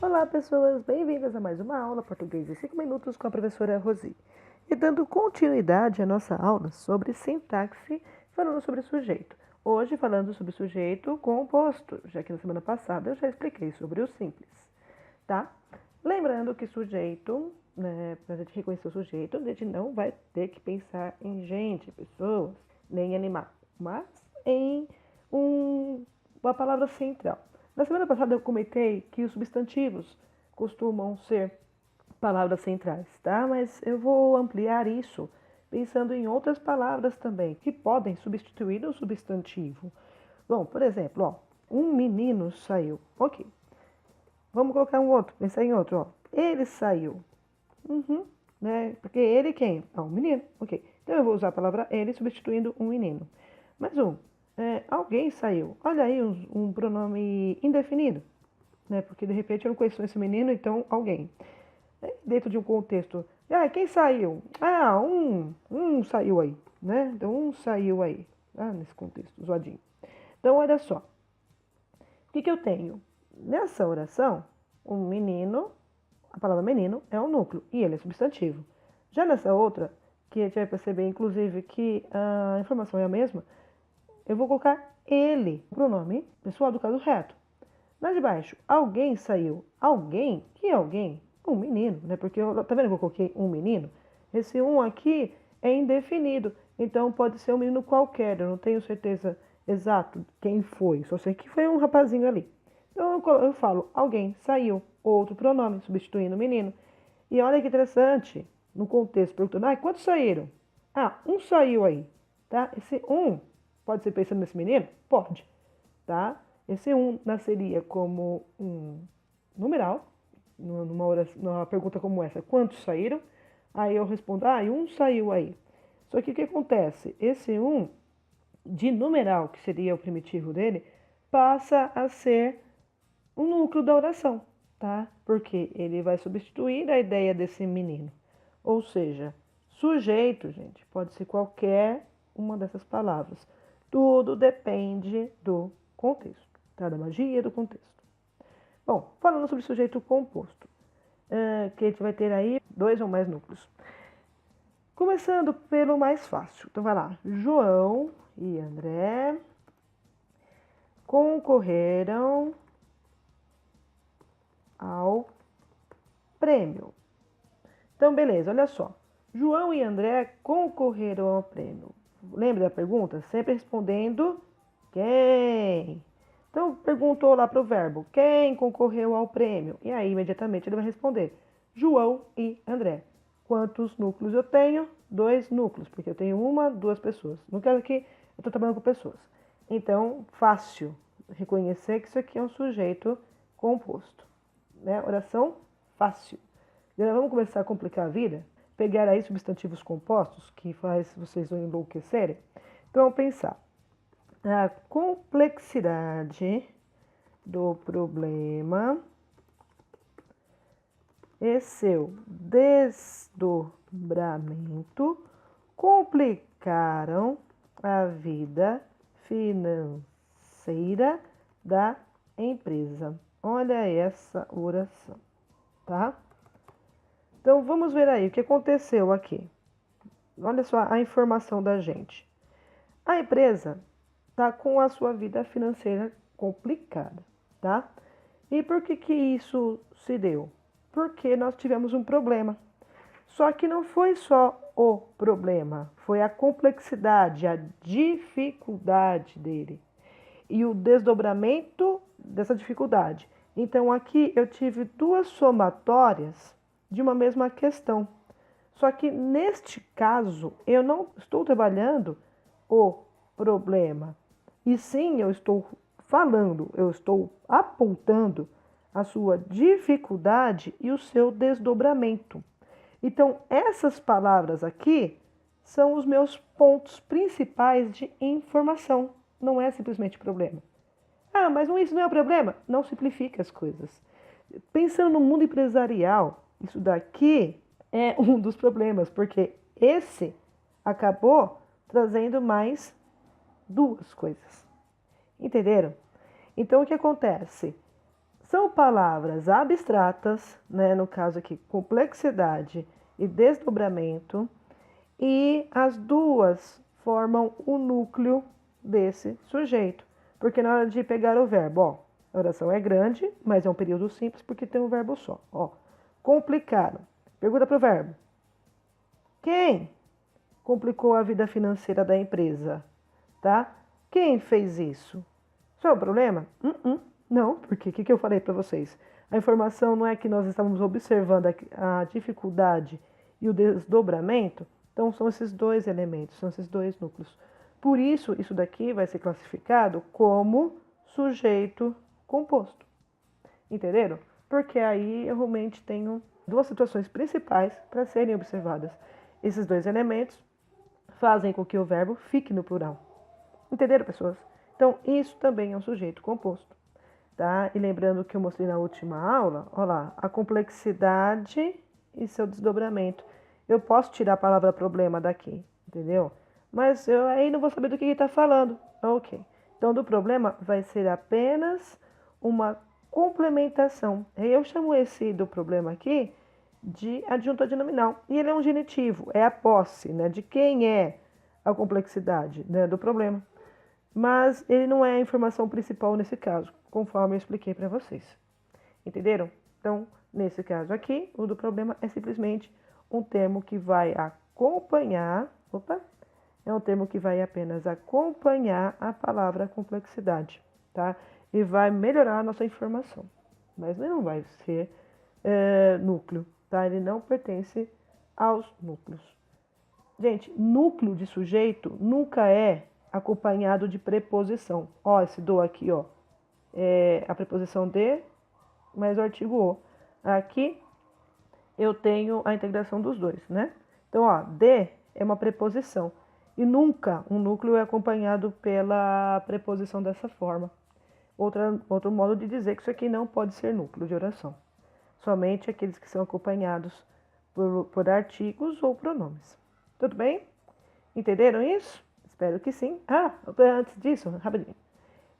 Olá, pessoas, bem-vindas a mais uma aula Português em 5 minutos com a professora Rosi. E dando continuidade à nossa aula sobre sintaxe, falando sobre sujeito. Hoje falando sobre sujeito composto, já que na semana passada eu já expliquei sobre o simples, tá? Lembrando que sujeito, né, para a gente reconhecer o sujeito, a gente não vai ter que pensar em gente, pessoas, nem animal, mas em uma palavra central. Na semana passada eu comentei que os substantivos costumam ser palavras centrais, tá? Mas eu vou ampliar isso pensando em outras palavras também, que podem substituir o substantivo. Bom, por exemplo, ó, um menino saiu. Ok. Vamos colocar um outro, pensar em outro, ó. Ele saiu. Né? Porque ele quem? Ah, um menino. Ok. Então eu vou usar a palavra ele substituindo um menino. Mais um. Alguém saiu. Olha aí um pronome indefinido, né? Porque de repente eu não conheço esse menino, então alguém. Dentro de um contexto. Quem saiu? Um saiu aí, né? Então um saiu aí. Nesse contexto, zoadinho. Então olha só. O que eu tenho? Nessa oração, um menino, a palavra menino é um núcleo e ele é substantivo. Já nessa outra, que a gente vai perceber inclusive que a informação é a mesma, eu vou colocar ele, pronome pessoal do caso reto. Na de baixo, alguém saiu. Alguém? Que alguém? Um menino, né? Porque tá vendo que eu coloquei um menino? Esse um aqui é indefinido. Então pode ser um menino qualquer. Eu não tenho certeza exato quem foi. Só sei que foi um rapazinho ali. Então eu falo alguém saiu. Outro pronome, substituindo o menino. E olha que interessante, no contexto, perguntando, quantos saíram? Um saiu aí, tá? Esse um pode ser pensando nesse menino? Pode, tá? Esse um nasceria como um numeral, numa pergunta como essa, quantos saíram? Aí eu respondo, um saiu aí. Só que o que acontece? Esse um de numeral, que seria o primitivo dele, passa a ser o núcleo da oração, tá? Porque ele vai substituir a ideia desse menino. Ou seja, sujeito, gente, pode ser qualquer uma dessas palavras. Tudo depende do contexto, tá? Da magia do contexto. Bom, falando sobre sujeito composto, que a gente vai ter aí 2 ou mais núcleos. Começando pelo mais fácil. Então vai lá. João e André concorreram ao prêmio. Então, beleza, olha só. João e André concorreram ao prêmio. Lembra da pergunta? Sempre respondendo quem. Então, perguntou lá para o verbo, quem concorreu ao prêmio? E aí, imediatamente, ele vai responder, João e André. Quantos núcleos eu tenho? 2 núcleos, porque eu tenho 1, 2 pessoas. No caso aqui, eu estou trabalhando com pessoas. Então, fácil reconhecer que isso aqui é um sujeito composto. Né? Oração fácil. Vamos começar a complicar a vida? Pegar aí substantivos compostos, que faz vocês enlouquecerem? Então, vamos pensar. A complexidade do problema e seu desdobramento complicaram a vida financeira da empresa. Olha essa oração, tá? Então, vamos ver aí o que aconteceu aqui. Olha só a informação da gente. A empresa está com a sua vida financeira complicada, tá? E por que isso se deu? Porque nós tivemos um problema. Só que não foi só o problema, foi a complexidade, a dificuldade dele e o desdobramento dessa dificuldade. Então aqui eu tive 2 somatórias de uma mesma questão. Só que neste caso eu não estou trabalhando o problema, e sim eu estou falando, eu estou apontando a sua dificuldade e o seu desdobramento. Então, essas palavras aqui são os meus pontos principais de informação, não é simplesmente problema. Mas isso não é o problema? Não simplifique as coisas. Pensando no mundo empresarial, isso daqui é um dos problemas, porque esse acabou trazendo mais 2 coisas. Entenderam? Então, o que acontece? São palavras abstratas, né? No caso aqui, complexidade e desdobramento, e as duas formam o núcleo desse sujeito. Porque na hora de pegar o verbo, ó, a oração é grande, mas é um período simples porque tem um verbo só. Ó, complicaram. Pergunta para o verbo. Quem complicou a vida financeira da empresa? Tá? Quem fez isso? Isso é um problema? Não, porque o que eu falei para vocês? A informação não é que nós estávamos observando a dificuldade e o desdobramento, então são esses dois elementos, são esses dois núcleos. Por isso, isso daqui vai ser classificado como sujeito composto. Entenderam? Porque aí eu realmente tenho duas situações principais para serem observadas. Esses dois elementos fazem com que o verbo fique no plural. Entenderam, pessoas? Então, isso também é um sujeito composto. Tá? E lembrando que eu mostrei na última aula, olha lá, a complexidade e seu desdobramento. Eu posso tirar a palavra problema daqui, entendeu? Mas eu aí não vou saber do que ele está falando. Ok. Então, do problema vai ser apenas uma complementação. Eu chamo esse do problema aqui de adjunto adnominal. E ele é um genitivo, é a posse, né? De quem é a complexidade, né, do problema. Mas ele não é a informação principal nesse caso, conforme eu expliquei para vocês. Entenderam? Então, nesse caso aqui, o do problema é simplesmente um termo que vai acompanhar, é um termo que vai apenas acompanhar a palavra complexidade, tá? E vai melhorar a nossa informação, mas ele não vai ser núcleo, tá? Ele não pertence aos núcleos. Gente, núcleo de sujeito nunca é acompanhado de preposição. Ó, esse do aqui, ó, é a preposição de mais o artigo o. Aqui eu tenho a integração dos dois, né? Então, ó, de é uma preposição. E nunca um núcleo é acompanhado pela preposição dessa forma. Outro modo de dizer que isso aqui não pode ser núcleo de oração. Somente aqueles que são acompanhados por artigos ou pronomes. Tudo bem? Entenderam isso? Espero que sim. Antes disso, rapidinho.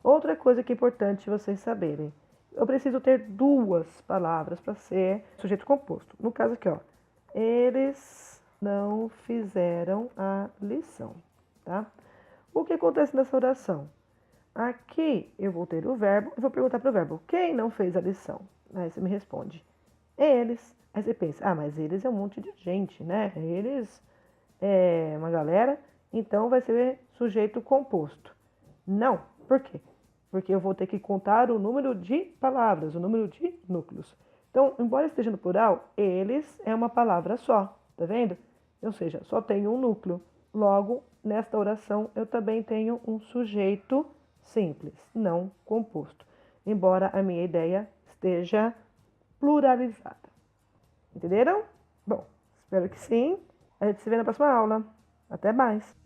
Outra coisa que é importante vocês saberem. Eu preciso ter duas palavras para ser sujeito composto. No caso aqui, ó. Eles não fizeram a lição, tá? O que acontece nessa oração? Aqui eu vou ter o verbo e vou perguntar para o verbo. Quem não fez a lição? Aí você me responde. Eles. Aí você pensa, mas eles é um monte de gente, né? Eles é uma galera, então vai ser sujeito composto. Não. Por quê? Porque eu vou ter que contar o número de palavras, o número de núcleos. Então, embora esteja no plural, eles é uma palavra só, tá vendo? Ou seja, só tenho um núcleo. Logo, nesta oração, eu também tenho um sujeito simples, não composto. Embora a minha ideia esteja pluralizada. Entenderam? Bom, espero que sim. A gente se vê na próxima aula. Até mais!